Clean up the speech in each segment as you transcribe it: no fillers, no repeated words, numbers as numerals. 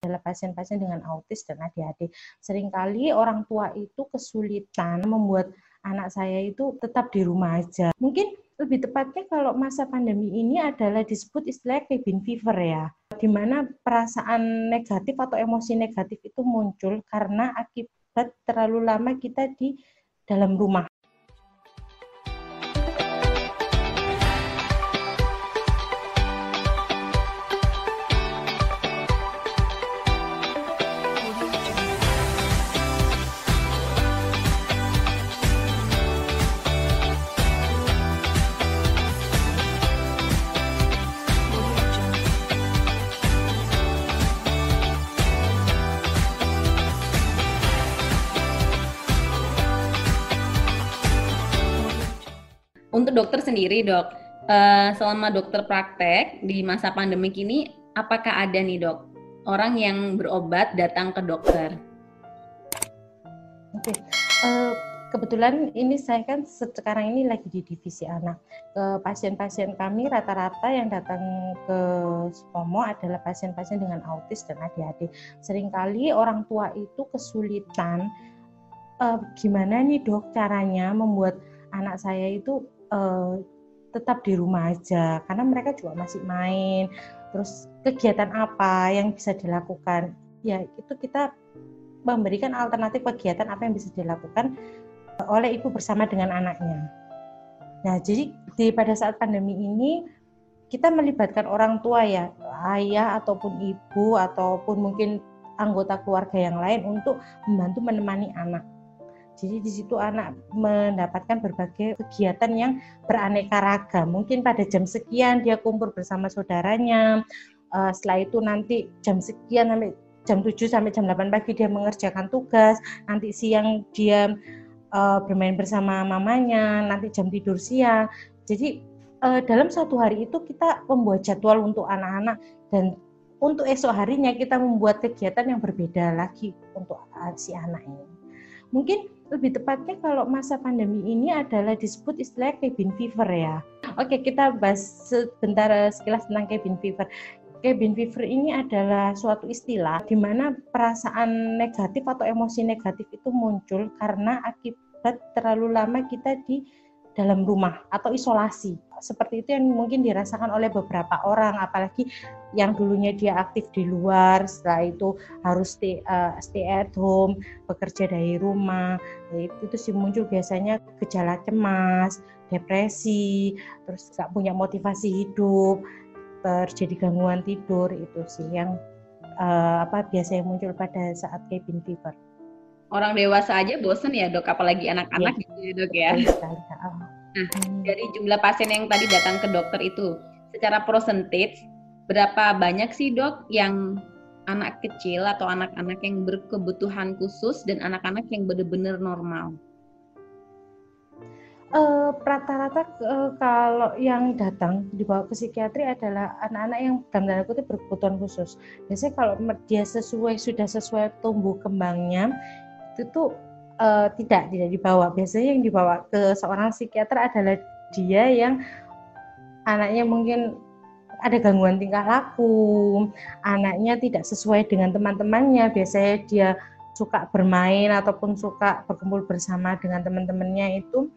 adalah pasien-pasien dengan autis dan ADHD. Seringkali orang tua itu kesulitan membuat anak saya itu tetap di rumah aja. Mungkin lebih tepatnya kalau masa pandemi ini adalah disebut istilah cabin fever ya, di mana perasaan negatif atau emosi negatif itu muncul karena akibat terlalu lama kita di dalam rumah. Untuk dokter sendiri, Dok, selama dokter praktek di masa pandemik ini, apakah ada nih, Dok, orang yang berobat datang ke dokter? Oke, kebetulan ini saya kan sekarang ini lagi di divisi anak. Pasien-pasien kami rata-rata yang datang ke Sutomo adalah pasien-pasien dengan autis dan ADHD. Seringkali orang tua itu kesulitan, gimana nih dok caranya membuat anak saya itu tetap di rumah aja, karena mereka juga masih main. Terus kegiatan apa yang bisa dilakukan? Ya itu kita memberikan alternatif kegiatan apa yang bisa dilakukan oleh ibu bersama dengan anaknya. Nah, jadi pada saat pandemi ini kita melibatkan orang tua ya, ayah ataupun ibu ataupun mungkin anggota keluarga yang lain untuk membantu menemani anak. Jadi di situ anak mendapatkan berbagai kegiatan yang beraneka ragam. Mungkin pada jam sekian dia kumpul bersama saudaranya. Setelah itu nanti jam sekian sampai jam 7 sampai jam 8 pagi dia mengerjakan tugas. Nanti siang dia bermain bersama mamanya. Nanti jam tidur siang. Jadi dalam satu hari itu kita membuat jadwal untuk anak-anak, dan untuk esok harinya kita membuat kegiatan yang berbeda lagi untuk si anak ini. Mungkin lebih tepatnya kalau masa pandemi ini adalah disebut istilah cabin fever ya. Oke, kita bahas sebentar sekilas tentang cabin fever. Cabin fever ini adalah suatu istilah di mana perasaan negatif atau emosi negatif itu muncul karena akibat terlalu lama kita di dalam rumah atau isolasi. Seperti itu yang mungkin dirasakan oleh beberapa orang, apalagi yang dulunya dia aktif di luar, setelah itu harus stay at home, bekerja dari rumah. Itu sih muncul biasanya gejala cemas, depresi, terus gak punya motivasi hidup, terjadi gangguan tidur. Itu sih yang biasanya muncul pada saat cabin fever. Orang dewasa aja bosen ya dok, apalagi anak-anak gitu ya dok ya. Nah, dari jumlah pasien yang tadi datang ke dokter itu, secara persentage, berapa banyak sih dok yang anak kecil atau anak-anak yang berkebutuhan khusus dan anak-anak yang benar-benar normal? Rata-rata kalau yang datang dibawa ke psikiatri adalah anak-anak yang dalam tanda kutip berkebutuhan khusus. Biasanya kalau dia sudah sesuai tumbuh kembangnya, itu tuh tidak dibawa. Biasanya yang dibawa ke seorang psikiater adalah dia yang anaknya mungkin ada gangguan tingkah laku, anaknya tidak sesuai dengan teman-temannya. Biasanya dia suka bermain ataupun suka berkumpul bersama dengan teman-temannya itu,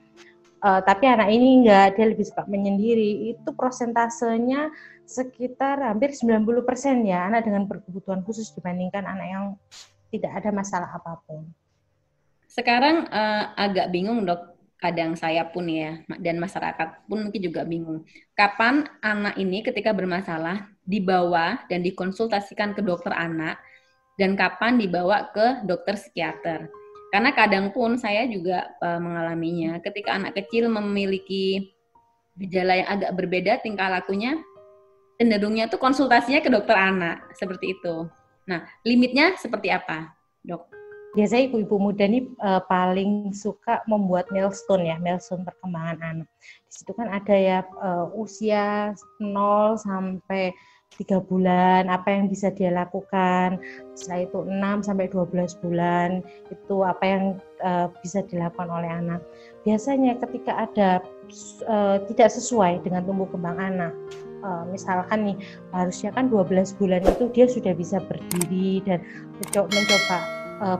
tapi anak ini enggak, dia lebih suka menyendiri. Itu prosentasenya sekitar hampir 90% ya, anak dengan berkebutuhan khusus dibandingkan anak yang tidak ada masalah apapun. Sekarang agak bingung dok, kadang saya pun ya, dan masyarakat pun mungkin juga bingung. Kapan anak ini ketika bermasalah dibawa dan dikonsultasikan ke dokter anak, dan kapan dibawa ke dokter psikiater? Karena kadang pun saya juga mengalaminya, ketika anak kecil memiliki gejala yang agak berbeda tingkah lakunya, cenderungnya tuh konsultasinya ke dokter anak, seperti itu. Nah, limitnya seperti apa, dok? Biasanya ibu-ibu muda ini paling suka membuat milestone ya, milestone perkembangan anak. Di situ kan ada ya usia 0 sampai 3 bulan, apa yang bisa dia lakukan. Setelah itu 6 sampai 12 bulan, itu apa yang bisa dilakukan oleh anak. Biasanya ketika ada tidak sesuai dengan tumbuh kembang anak, misalkan nih harusnya kan 12 bulan itu dia sudah bisa berdiri dan mencoba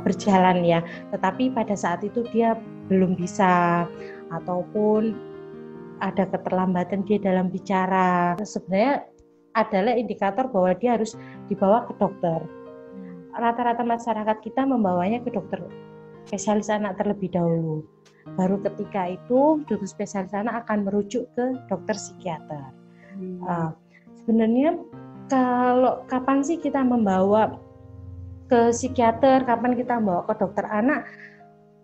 berjalan ya, tetapi pada saat itu dia belum bisa ataupun ada keterlambatan dia dalam bicara, sebenarnya adalah indikator bahwa dia harus dibawa ke dokter. Rata-rata masyarakat kita membawanya ke dokter spesialis anak terlebih dahulu. Baru ketika itu dokter spesialis anak akan merujuk ke dokter psikiater. Sebenarnya kalau kapan sih kita membawa ke psikiater, kapan kita membawa ke dokter anak,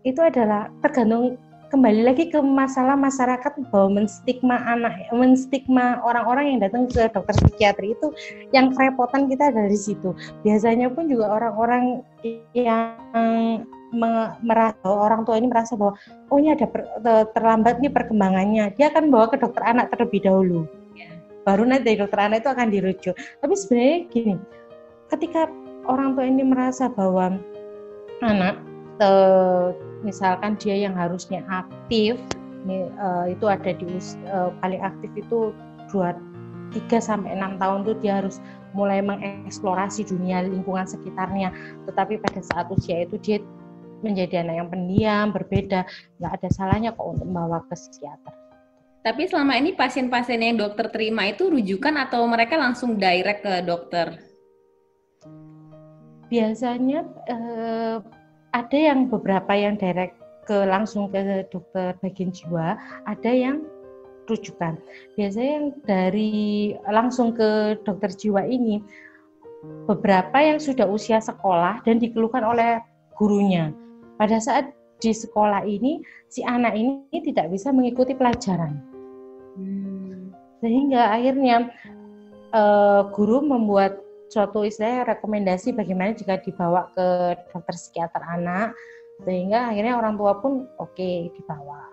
itu adalah tergantung kembali lagi ke masalah masyarakat bahwa menstigma orang-orang yang datang ke dokter psikiatri itu, yang kerepotan kita dari situ. Biasanya pun juga orang-orang yang merasa, orang tua ini merasa bahwa oh ini ada terlambat nih perkembangannya, dia akan bawa ke dokter anak terlebih dahulu, baru nanti dari dokter anak itu akan dirujuk. Tapi sebenarnya gini, ketika orang tua ini merasa bahwa anak misalkan dia yang harusnya aktif itu ada di paling aktif itu 3-6 tahun tuh dia harus mulai mengeksplorasi dunia lingkungan sekitarnya, tetapi pada saat usia itu dia menjadi anak yang pendiam, berbeda, nggak ada salahnya kok untuk membawa ke psikiater. Tapi selama ini pasien-pasien yang dokter terima itu rujukan atau mereka langsung direct ke dokter? Biasanya ada yang beberapa yang direct langsung ke dokter bagian jiwa, ada yang rujukan. Biasanya yang dari langsung ke dokter jiwa ini beberapa yang sudah usia sekolah dan dikeluhkan oleh gurunya. Pada saat di sekolah ini si anak ini tidak bisa mengikuti pelajaran, sehingga akhirnya guru membuat suatu istilahnya rekomendasi bagaimana jika dibawa ke dokter psikiater anak, sehingga akhirnya orang tua pun oke, dibawa.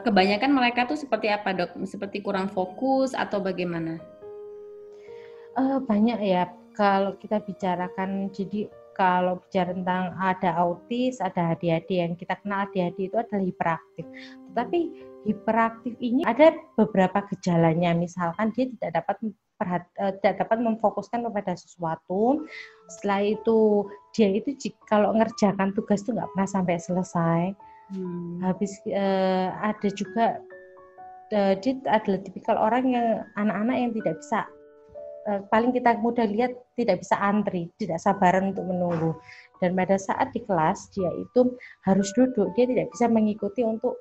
Kebanyakan mereka tuh seperti apa, Dok? Seperti kurang fokus atau bagaimana? Banyak ya, kalau kita bicarakan, jadi kalau bicara tentang ada autis, ada ADHD, yang kita kenal ADHD itu adalah hiperaktif. Tetapi hiperaktif ini ada beberapa gejalanya, misalkan dia tidak dapat memfokuskan kepada sesuatu. Setelah itu dia itu kalau ngerjakan tugas itu nggak pernah sampai selesai. Habis ada juga dia adalah tipikal orang yang anak-anak yang tidak bisa, paling kita mudah lihat tidak bisa antri, tidak sabaran untuk menunggu. Dan pada saat di kelas dia itu harus duduk, dia tidak bisa mengikuti untuk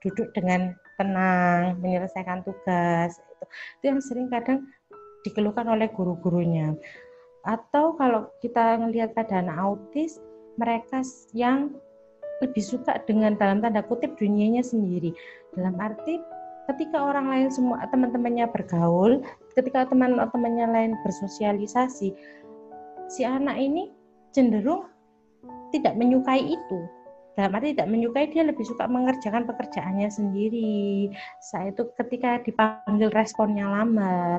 duduk dengan tenang, menyelesaikan tugas. Itu yang sering kadang dikeluhkan oleh guru-gurunya. Atau kalau kita melihat pada anak autis, mereka yang lebih suka dengan dalam tanda kutip dunianya sendiri. Dalam arti ketika orang lain semua teman-temannya bergaul, ketika teman-temannya lain bersosialisasi, si anak ini cenderung tidak menyukai itu. Dalam arti tidak menyukai, dia lebih suka mengerjakan pekerjaannya sendiri. Saat itu ketika dipanggil responnya lama,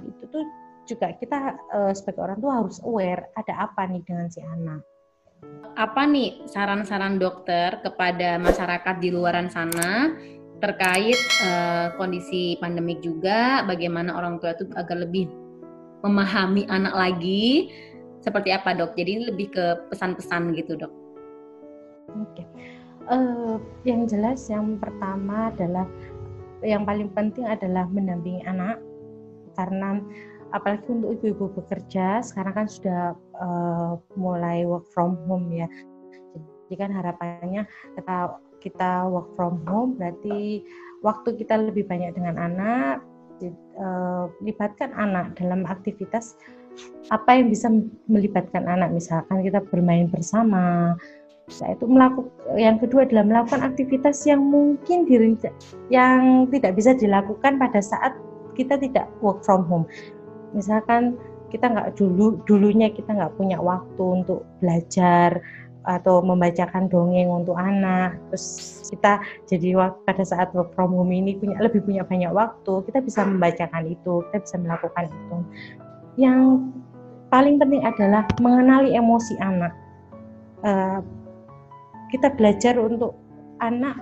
itu tuh juga kita sebagai orang tua harus aware ada apa nih dengan si anak. Apa nih saran-saran dokter kepada masyarakat di luaran sana terkait kondisi pandemik juga, bagaimana orang tua itu agar lebih memahami anak lagi, seperti apa, Dok? Jadi ini lebih ke pesan-pesan gitu, Dok. Oke. Yang jelas yang pertama adalah, yang paling penting adalah mendampingi anak, karena apalagi untuk ibu-ibu bekerja sekarang kan sudah mulai work from home ya. Jadi kan harapannya kita work from home berarti waktu kita lebih banyak dengan anak, libatkan anak dalam aktivitas apa yang bisa melibatkan anak, misalkan kita bermain bersama. Itu yang kedua adalah melakukan aktivitas yang mungkin yang tidak bisa dilakukan pada saat kita tidak work from home. Misalkan kita dulunya kita nggak punya waktu untuk belajar atau membacakan dongeng untuk anak, terus kita jadi pada saat work from home ini lebih punya banyak waktu, kita bisa membacakan itu, kita bisa melakukan itu. Yang paling penting adalah mengenali emosi anak. Kita belajar untuk anak,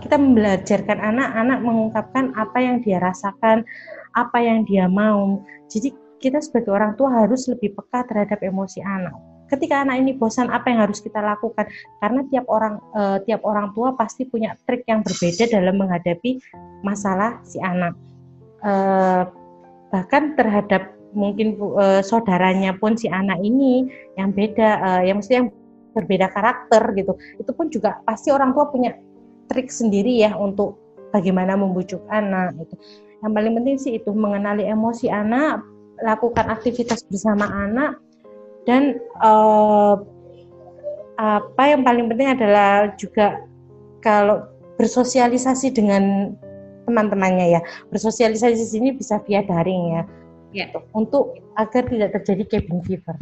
kita membelajarkan anak mengungkapkan apa yang dia rasakan, apa yang dia mau. Jadi kita sebagai orang tua harus lebih peka terhadap emosi anak. Ketika anak ini bosan, apa yang harus kita lakukan? Karena tiap orang tua pasti punya trik yang berbeda dalam menghadapi masalah si anak. Bahkan terhadap mungkin saudaranya pun si anak ini yang beda, yang mesti yang berbeda karakter gitu. Itu pun juga pasti orang tua punya trik sendiri ya untuk bagaimana membujuk anak itu. Yang paling penting sih itu mengenali emosi anak, lakukan aktivitas bersama anak, dan apa yang paling penting adalah juga kalau bersosialisasi dengan teman-temannya ya. Bersosialisasi di sini bisa via daring ya. Untuk agar tidak terjadi cabin fever.